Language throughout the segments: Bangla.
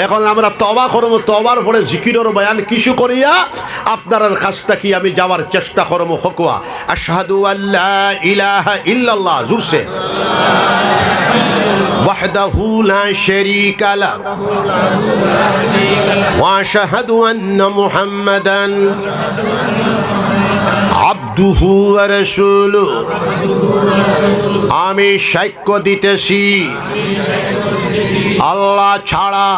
এখন আমরা তওবা করব, তওবার পরে জিকিরের বয়ান কিছু করিয়া আপনার কাছটা কি আমি যাওয়ার চেষ্টা করব। হকুয়া আশহাদু আল্লা ইলাহা ইল্লাল্লাহ জুরসে ওয়াহদাহু লা শারীকা লা ওয়া আশহাদু আন্না মুহাম্মাদান আবদুহু ওয়া রাসূলুহু। আমি সাক্ষ্য দিতেছি আল্লাহ ছাড়া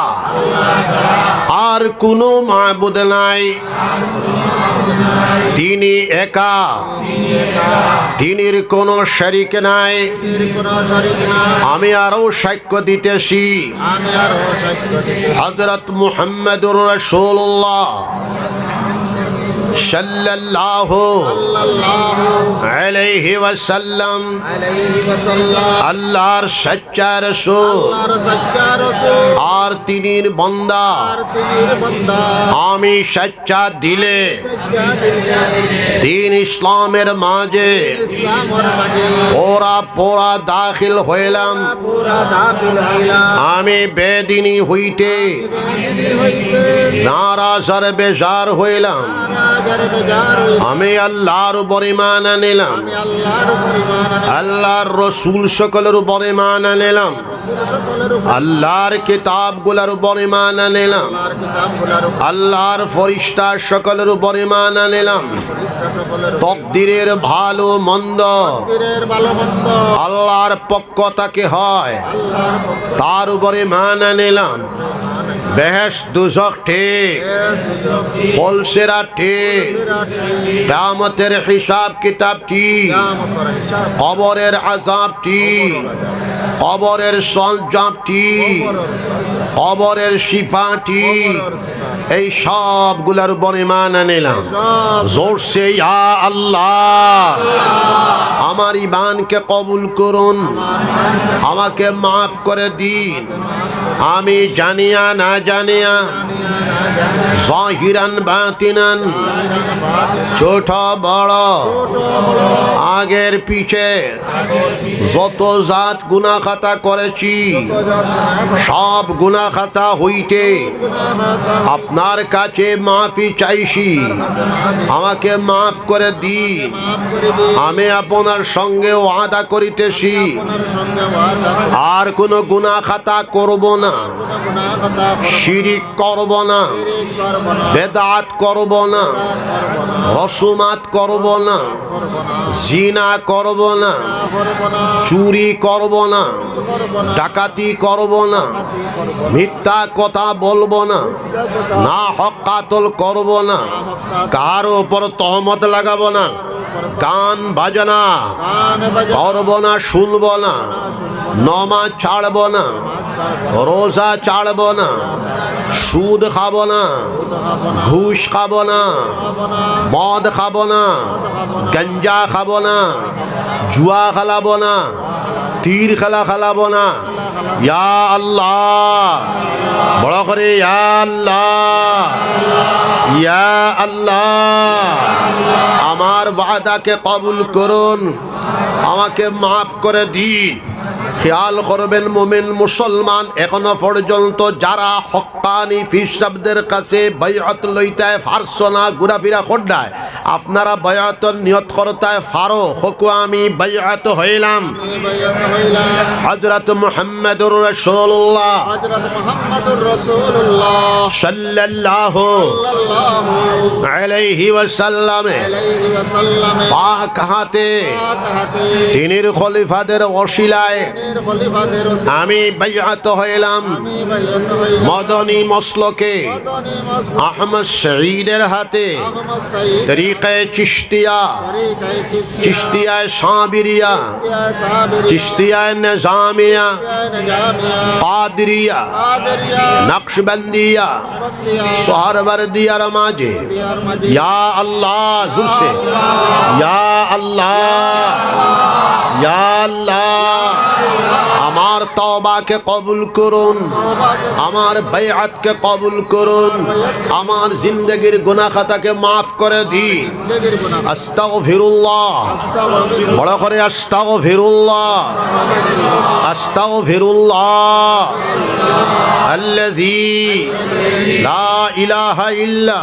আর কোনো মাবুদ নাই, তিনি একা, তিনির কোনো শরীক নাই। আমি আরও সাক্ষ্য দিতেছি হযরত মুহাম্মদুর রাসূলুল্লাহ সাল্লাল্লাহু আলাইহি ওয়াসাল্লাম আল্লাহর সচ্চা রাসূল আর তিনির বান্দা। আমি সচ্চা দিলে দিন ইসলামের মাঝে পুরা দাখিল হইলাম। আমি বেদিনী হইতে নারাজ আর বেজার হইলাম। আমি আল্লাহর উপর ঈমান আনিলাম, আল্লাহর রসুল সকলের উপর ঈমান আনিলাম, আল্লাহর কিতাবগুলোর উপর ঈমান আনিলাম, আল্লাহর ফেরেশতা সকলের উপর ঈমান আনিলাম। তকদিরের ভালো মন্দ আল্লাহর পক্ষ থেকে হয়, তার উপর ঈমান আনিলাম। বেহেশত দুজখ ঠিক, ফলসেরা ঠিক, কিয়ামতের হিসাব কিতাব ঠিক, কবরের আযাব ঠিক, কবরের সলজাব ঠিক, কবরের শিফা ঠিক, এই সবগুলোর উপর ঈমান আনিলাম। জোরসে ইয়া আল্লাহ, আমার ঈমানকে কবুল করুন, আমাকে মাফ করে দিন। আমি জানিয়া না জানিয়া, জাহিরান বাতিনান, ছোট বড়, আগের পিছে যত জাত গুনাহ খাতা করেছি, সব গুনাহ খাতা হইতে আপনার কাছে মাফি চাইছি, আমাকে মাফ করে দিন। আমি আপনার সঙ্গে ওয়াদা করিতেছি আর কোনো গুনাহ খাতা করব না, শিরিক করব না, বেদাত করব না, রসুমাত করব না, জিনা করব না, চুরি করব না, ডাকাতি করব না, মিথ্যা কথা বলবো না, না হক কাতল করব না, কারো উপর তহমত লাগাবো না, গান বাজনা করব না, শুনব না, নমাজ ছাড়ব না, রোজা ছাড়ব না, সুদ খাব না, ঘুষ খাব না, মদ খাব না, গঞ্জা খাব না, জুয়া খেলাবো না, তীর খেলা খেলাবো না। ইয়া আল্লাহ, বড় করে ইয়া আল্লাহ, ইয়া আল্লাহ, আমার ওয়াদাকে কবুল করুন, আমাকে মাফ করে দিন। খেয়াল করবেন মুমিন মুসলমান, এখনো পর্যন্ত যারা হক্কানি ফিরসাবদের কাছে বাইআত লইতায় পারছো না, ঘোরাফেরা করডায়, আপনারা বাইআতর নিয়ত করতায় ফারো হকু আমি বাইআত হইলাম হযরত মুহাম্মদুর রাসূলুল্লাহ সাল্লাল্লাহু আলাইহি ওয়াসাল্লাম পাক হাতে তিনের খলিফাদের ওসিলায় আমি বাইআত হইলাম। মদনী মসলকে আহমদ শহীদের হাতে তরিকায়ে চিশতিয়া, চিশতিয়ায়ে সাবিরিয়া, চিশতিয়ায়ে নিজামিয়া, কাদরিয়া, নকশবন্দিয়া, সোহরওয়ার্দিয়ার মাঝে ইয়া আল্লাহ জুরসে ইয়া আল্লাহ, ইয়া আল্লাহ, আমার তওবাকে কবুল করুন, আমার বাইআতকে কবুল করুন, আমার জিন্দেগির গুনাহ খাতাকে মাফ করে দিন। আস্তাগফিরুল্লাহ, বড় করে আস্তাগফিরুল্লাহ, আস্তাগফিরুল্লাহ আল্লাযী লা ইলাহা ইল্লা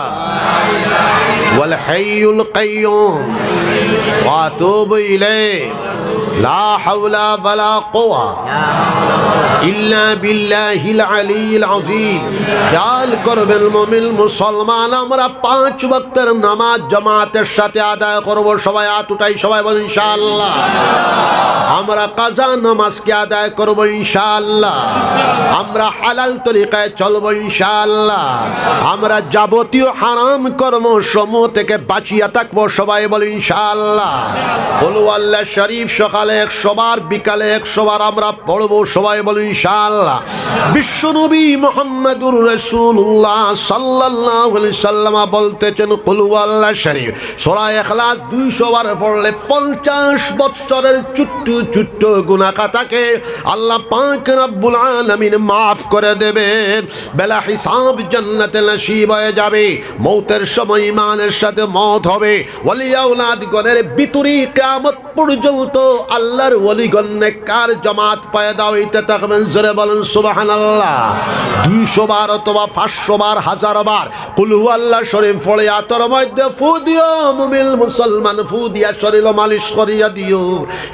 ওয়াল হাইয়ুল কাইয়্যুম ওয়া আতুবু ইলাইহি লা হাওলা ওয়ালা কুওয়া ইল্লা বিল্লাহিল আলিয়্যিল আযীম। খেয়াল করবেন মুমিন মুসলমান, আমরা 5 ওয়াক্তের নামাজ জামাতের সাথে আদায় করব। সবাই হাত উঠাই, সবাই বলেন ইনশাআল্লাহ। আমরা কাজা নামাজকে আদায় করব ইনশাআল্লাহ। আমরা হালাল তরিকায় চলব ইনশাআল্লাহ। আমরা যাবতীয় হারাম কর্ম সমূহ থেকে বাঁচিয়ে থাকবো। সবাই বলেন ইনশাআল্লাহ। বলু আল্লাহ শরীফ সকালে 100 বার, বিকালে 100 বার আমরা পড়ব। সবাই বলেন ইনশাআল্লাহ। বিশ্বনবী মুহাম্মদুর রাসূলুল্লাহ সাল্লাল্লাহু আলাইহি সাল্লাম বলতেছেন, কুল আল্লাহ শরীফ সূরা ইখলাস 200 বার পড়লে 50 বছরের ছোট্ট ছোট্ট গুনাহ খাতাকে আল্লাহ পাক রব্বুল আলামিন maaf করে দেবেন। বেলা হিসাব জান্নাতে নসিব হয়ে যাবে। মৌতের সময় ঈমানের সাথে মওত হবে। ওলি আওলাদ গণের ভিতরে কিয়ামত পর্যন্ত আল্লাহর ওলিগণ নেককার জামাত পয়দা হইতে থাকবেন। জোরে বলেন সুবহানাল্লাহ। 200 বার অথবা 500 বার, 1000 বার কুল হুয়াল্লাহ শরীফ পড়ে আতর মধ্যে ফু দিও। মুমিন মুসলমান ফু দিয়া শরীর মালিশ করিয়া দিও।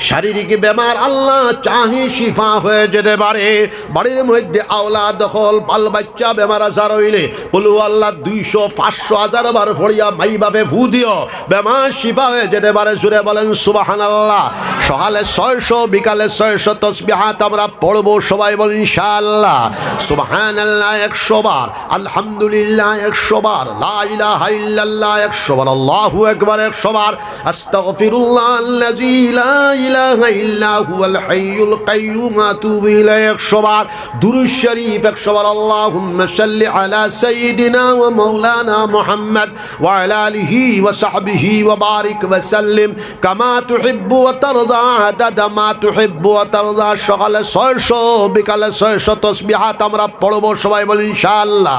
শারীরিক বেমার আল্লাহ চাহি শিফা হয়ে যেতে পারে। বাড়ির মধ্যে আওলাদ হল, বাল বাচ্চা বেমার আজার হইলে কুল হুয়াল্লাহ 200, 500, 1000 বার পড়িয়া মাই বাপে ফু দিও, বেমার শিফা হয়ে যেতে পারে। জোরে বলেন সুবহানাল্লাহ। সকালে 600, বিকালে 600 তাসবিহাত আমরা পড়ব। সবাই বলেন ইনশাআল্লাহ। সুবহানাল্লাহ 100 বার, আলহামদুলিল্লাহ 100 বার, লা ইলাহা ইল্লাল্লাহ 100 বার, আল্লাহু আকবার 100 বার, আস্তাগফিরুল্লাহ আল্লাযী লা ইলাহা ইল্লা হুয়াল হাইয়ুল কাইয়্যুম আতুবু ইলাইহি 100 বার, দুরূদ শরীফ 100 বার, আল্লাহুম্মা সাল্লি আলা সাইয়্যিদিনা ওয়া মাওলানা মুহাম্মদ ওয়া আলা আলিহি ওয়া সাহবিহি ওয়া বারিক ওয়া সাল্লিম কামা তুহিব্বু ওয়া তারদা আদাদা মা তুহিব্বু ওয়া তারদা। সকালে 600, বিকালে 600 তাসবিহাত আমরা পড়ব। সবাই বলেন ইনশাআল্লাহ।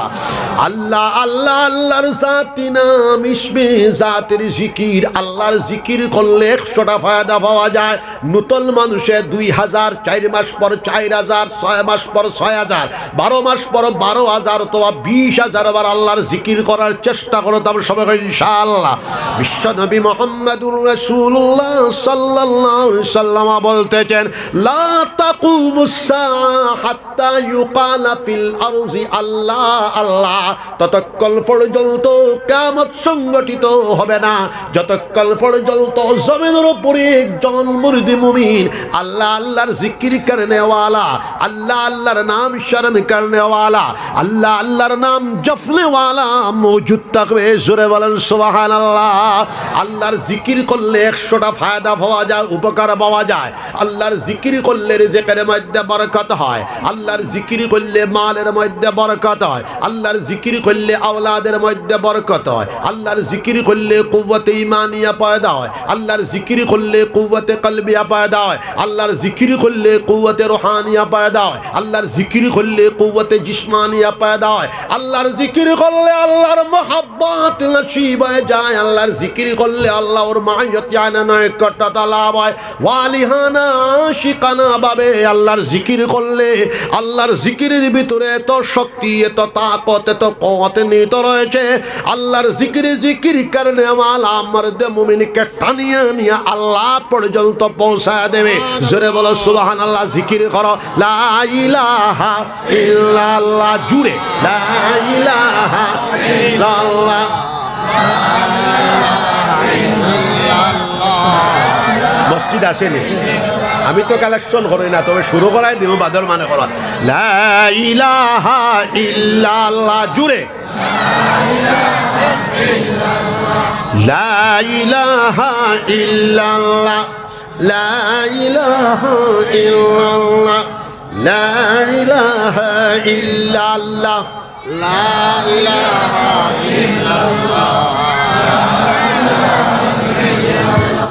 আল্লাহ আল্লাহ আল্লাহর জাতি নাম, ইসমে জাতের জিকির। আল্লাহর জিকির করলে 100টা ফায়দা পাওয়া যায়। নতুন মানুষে 2000, 4 মাস পর 4000, 6 মাস পর 6000, 12 মাস পর 12000 অথবা 20000 বার আল্লাহর জিকির করার চেষ্টা করো। তবে সবাই ইনশাআল্লাহ। বিশ্বনবী মুহাম্মদুর রাসূলুল্লাহ সাল্লাল্লাহু আলাইহি সাল্লাম বলতেছেন, লা তাকুমুস সাআ হাত্তা ইউকালা ফিল আরজি আল্লাহ আল্লাহ। ততক্ষণ পর্যন্ত কিয়ামত সংগঠিত হবে না যতক্ষণ পর্যন্ত জমিনের উপরে একজন মুরিদ মুমিন আল্লাহ আল্লাহর জিকির করনে ওয়ালা, আল্লাহ আল্লাহর নাম স্মরণ করনে ওয়ালা, আল্লাহ আল্লাহর নাম জপনে ওয়ালা মওজুদ থাকবে। জোরে বলেন সুবহানাল্লাহ। আল্লাহর জিকির করলে 100টা ফায়দা পাওয়া যায়, উপকার পাওয়া যায়। আল্লাহর জিকির করলে রিজিকের মধ্যে বরকত হয়। আল্লাহর জিকির করলে মালের মধ্যে বরকত হয়। আল্লাহর জিকির করলে আওলাদের মধ্যে বরকত হয়। আল্লাহর জিকির করলে কুওয়াতে ঈমানিয়া পয়দা হয়। আল্লাহর জিকির করলে কুওয়াতে কলবিয়া পয়দা হয়। আল্লাহর জিকির করলে কুওয়াতে রুহানিয়া পয়দা হয়। আল্লাহর জিকির করলে কুওয়াতে জিসমানিয়া পয়দা হয়। আল্লাহর জিকির করলে আল্লাহর মহব্বত নসিব হয়ে যায়। আল্লাহর জিকির করলে আল্লাহর মাইয়ত জানানায় কটটা লাভ হয়। ওয়ালিহানা আশিকানা ভাবে আল্লাহর জিকির করলে আল্লাহর জিকিরের ভিতরে এত শক্তি, এত তাকত, এত কওয়াত নিহিত রয়েছে। আল্লাহর জিকির কারণে আমার মুমিনকে টানিয়ে নিয়ে আল্লাহ পর্যন্ত পৌঁছায় দেবে। জোরে বলো সুবহানাল্লাহ। জিকির করো লা ইলাহা ইল্লাল্লাহ, জুড়ে লা ইলাহা ইল্লাল্লাহ। মসজিদ আসেনি, আমি তো কালেকশন করি না, তবে শুরু করাই দিব বাদর মানে করা। লা ইলাহা ইল্লাল্লাহ, জুড়ে লা ইলাহা ইল্লাল্লাহ, লা ইলাহা ইল্লাল্লাহ, লা ইলাহা ইল্লাল্লাহ, লা ইলাহা ইল্লাল্লাহ।